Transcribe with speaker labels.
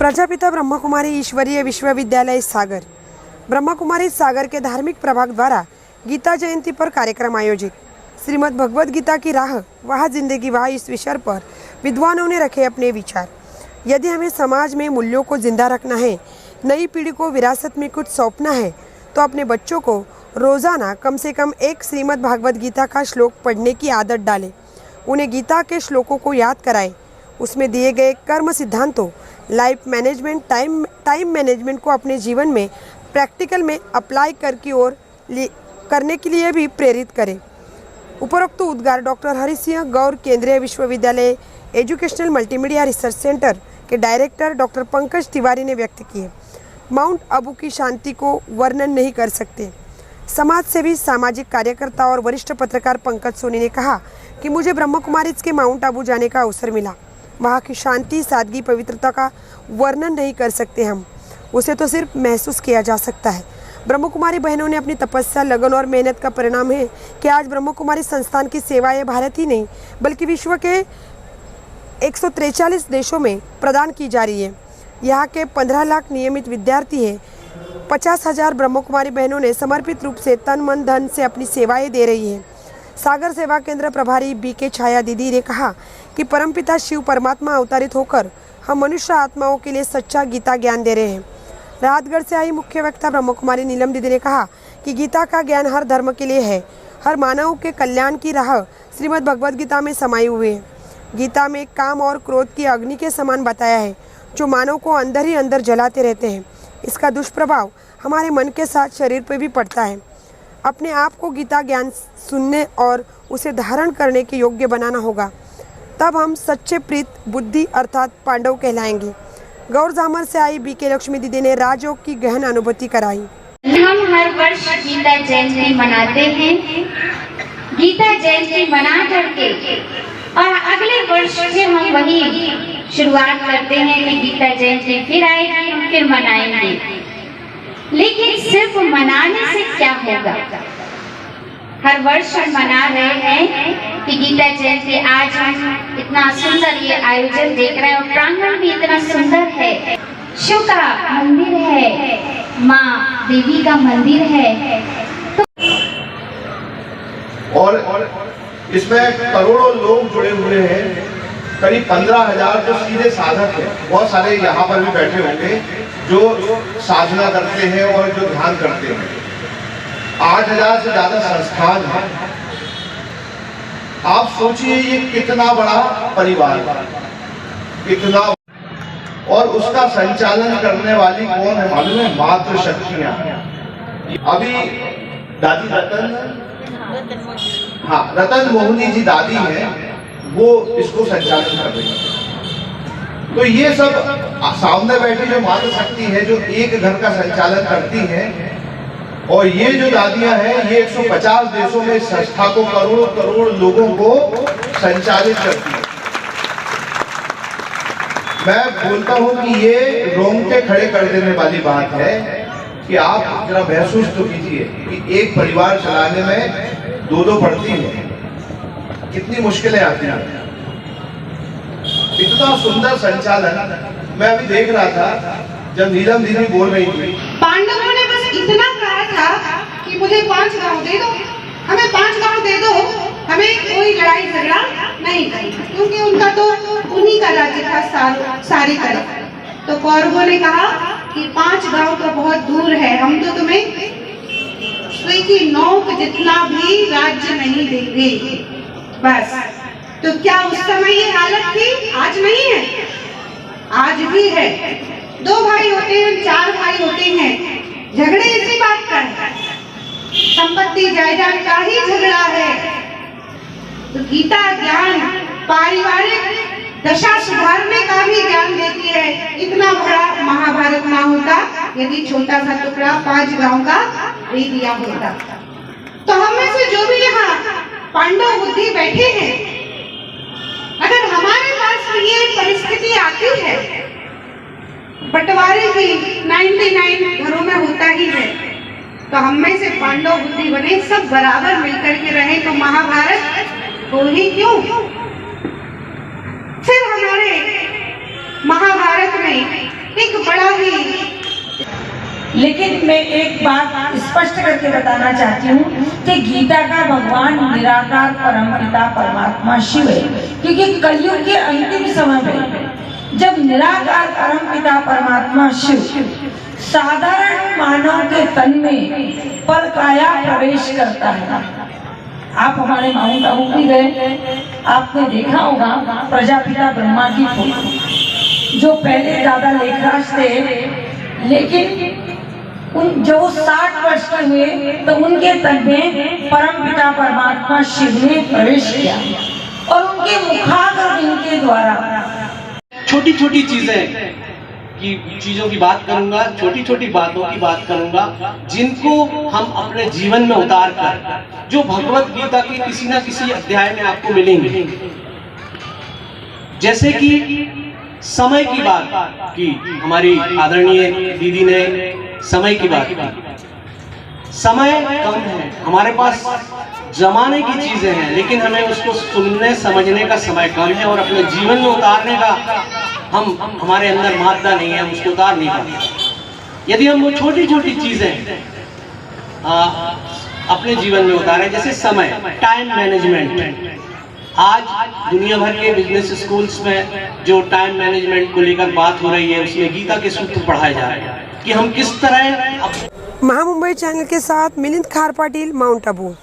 Speaker 1: प्रजापिता ब्रह्मकुमारी ईश्वरीय विश्वविद्यालय सागर, ब्रह्मकुमारी सागर के धार्मिक प्रभाग द्वारा गीता जयंती पर कार्यक्रम आयोजित। श्रीमद् भगवद गीता की राह वहाँ जिंदगी वहाँ इस विषय पर विद्वानों ने रखे अपने विचार। यदि हमें समाज में मूल्यों को जिंदा रखना है, नई पीढ़ी को विरासत में कुछ सौंपना है, तो अपने बच्चों को रोज़ाना कम से कम एक श्रीमद् भागवत गीता का श्लोक पढ़ने की आदत डालें। उन्हें गीता के श्लोकों को याद कराएं। उसमें दिए गए कर्म सिद्धांतों, लाइफ मैनेजमेंट, टाइम मैनेजमेंट को अपने जीवन में प्रैक्टिकल में अप्लाई करने के लिए भी प्रेरित करें। उपरोक्त उद्गार डॉक्टर हरि सिंह गौर केंद्रीय विश्वविद्यालय एजुकेशनल मल्टीमीडिया रिसर्च सेंटर के डायरेक्टर डॉक्टर पंकज तिवारी ने व्यक्त किए। माउंट आबू की शांति को वर्णन नहीं कर सकते। समाज सेवी, सामाजिक कार्यकर्ता और वरिष्ठ पत्रकार पंकज सोनी ने कहा कि मुझे ब्रह्मकुमारीज के माउंट आबू जाने का अवसर मिला। वहाँ की शांति, सादगी, पवित्रता का वर्णन नहीं कर सकते हम, उसे तो सिर्फ महसूस किया जा सकता है। ब्रह्मकुमारी बहनों ने अपनी तपस्या, लगन और मेहनत का परिणाम है कि आज ब्रह्मकुमारी संस्थान की सेवाएं भारत ही नहीं बल्कि विश्व के 143 देशों में प्रदान की जा रही है। यहाँ के 15 लाख नियमित विद्यार्थी हैं। 50,000 ब्रह्मकुमारी बहनों ने समर्पित रूप से तन मन धन से अपनी सेवाएं दे रही हैं। सागर सेवा केंद्र प्रभारी बीके छाया दीदी ने कहा कि परमपिता शिव परमात्मा अवतारित होकर हम मनुष्य आत्माओं के लिए सच्चा गीता ज्ञान दे रहे हैं। राहतगढ़ से आई मुख्य वक्ता ब्रह्मकुमारी नीलम दीदी ने कहा कि गीता का ज्ञान हर धर्म के लिए है। हर मानव के कल्याण की राह श्रीमद् भगवद गीता में समाई हुई है। गीता में काम और क्रोध की अग्नि के समान बताया है, जो मानव को अंदर ही अंदर जलाते रहते हैं। इसका दुष्प्रभाव हमारे मन के साथ शरीर पर भी पड़ता है। अपने आप को गीता ज्ञान सुनने और उसे धारण करने के योग्य बनाना होगा, तब हम सच्चे प्रीत बुद्धि अर्थात पांडव कहलाएंगे। गौर जामर से आई बीके लक्ष्मी दीदी ने राजयोग की गहन अनुभूति कराई।
Speaker 2: हम हर वर्ष गीता जयंती मनाते हैं। गीता जयंती मना करके और अगले वर्ष फिर हम वही शुरुआत करते हैं कि गीता जयंती फिर आएगी, हम फिर मनाएंगे। लेकिन सिर्फ मनाने से क्या होगा? हर वर्ष हम मना रहे हैं कि गीता जयंती, आज हम इतना सुंदर ये आयोजन देख रहे हैं और प्रांगण भी इतना सुंदर है। शिव का मंदिर है, माँ देवी का मंदिर है।
Speaker 3: और इसमें करोड़ों लोग जुड़े हुए हैं। करीब 15,000 तो सीधे साधक हैं। बहुत सारे यहाँ पर भी बैठे होंगे जो साधना करते हैं और जो ध्यान करते हैं। 8,000 से ज्यादा संस्थान हैं। आप सोचिए ये कितना बड़ा परिवार, कितना, और उसका संचालन करने वाली कौन है मालूम है? मातृ शक्तियां। अभी दादी रतन मोहनी जी दादी हैं, वो इसको संचालन कर रही है। तो ये सब सामने बैठी जो मातृ शक्ति है, जो एक घर का संचालन करती है, और ये जो दादियां हैं ये 150 देशों में संस्था को करोड़ों करोड़ लोगों को संचालित करती है। मैं बोलता हूं कि ये रोंगटे खड़े कर देने वाली बात है कि आप जरा महसूस तो कीजिए कि एक परिवार चलाने में दो पड़ती है, कितनी मुश्किलें आती हैं। इतना सुंदर संचालन मैं अभी देख रहा था जब नीलम दीदी बोल रही थी।
Speaker 4: पांडवों ने बस इतना कहा था कि मुझे 5 गांव दे दो, हमें 5 गांव दे दो, हमें कोई लड़ाई झगड़ा नहीं करना, क्योंकि उनका तो उन्हीं का राज्य था सारे तरफ। तो कौरवों ने कहा कि 5 गांव तो बहुत दूर है, हम तो तुम्हें सुई की नोक जितना भी राज्य नहीं देंगे, बस। तो क्या उस समय ये हालत थी? आज नहीं है, आज भी है। 2 भाई होते हैं, 4 भाई होते हैं, झगड़े इसी बात का है, संपत्ति जायदाद का ही झगड़ा है। तो गीता ज्ञान पारिवारिक दशा सुधारने का भी ज्ञान देती है। इतना बड़ा महाभारत ना होता यदि छोटा सा टुकड़ा 5 गांव का दे दिया होता। तो हम में से जो भी यहाँ पांडव बुद्धि बैठे हैं, अगर हमारे पास ये परिस्थिति आती है, बंटवारे की 99 घरों में होता ही है, तो हम में से पांडव बुद्धि बने, सब बराबर मिलकर के रहे, तो महाभारत हो ही क्यों? फिर हमारे महाभारत में एक बड़ा ही।
Speaker 5: लेकिन मैं एक बात स्पष्ट करके बताना चाहती हूँ कि गीता का भगवान निराकार परमपिता परमात्मा शिव है, क्योंकि कलयुग के अंतिम समय में जब निराकार परमपिता परमात्मा शिव साधारण मानव के तन में परकाया प्रवेश करता है। आप हमारे माउंट आबू भी गए, आपने देखा होगा प्रजापिता ब्रह्मा की फोटो, जो पहले ज्यादा लेखराज थे, लेकिन उन जो 60 वर्ष के हुए तो उनके तन में परमपिता परमात्मा शिव ने प्रवेश किया और उनके मुखाग्र के द्वारा
Speaker 6: छोटी छोटी चीजों की बात करूंगा, छोटी छोटी बातों की बात करूंगा, जिनको हम अपने जीवन में उतार कर, जो भगवत गीता के किसी न किसी अध्याय में आपको मिलेंगे। जैसे कि समय की बात की, हमारी आदरणीय दीदी ने समय की बात की। समय कम है हमारे पास, जमाने की चीजें हैं, लेकिन हमें उसको सुनने समझने का समय कम है और अपने जीवन में उतारने का हमारे अंदर मादा नहीं है, हम उसको उतार नहीं पाते। यदि हम वो छोटी छोटी चीजें अपने जीवन में उतारें, जैसे समय, टाइम मैनेजमेंट। आज दुनिया भर के बिजनेस स्कूल्स में जो टाइम मैनेजमेंट को लेकर बात हो रही है, उसमें गीता के सूत्र पढ़ाए जा रहे हैं कि हम किस तरह।
Speaker 1: महामुंबई चैनल के साथ मिलिंद खार पाटिल, माउंट आबू।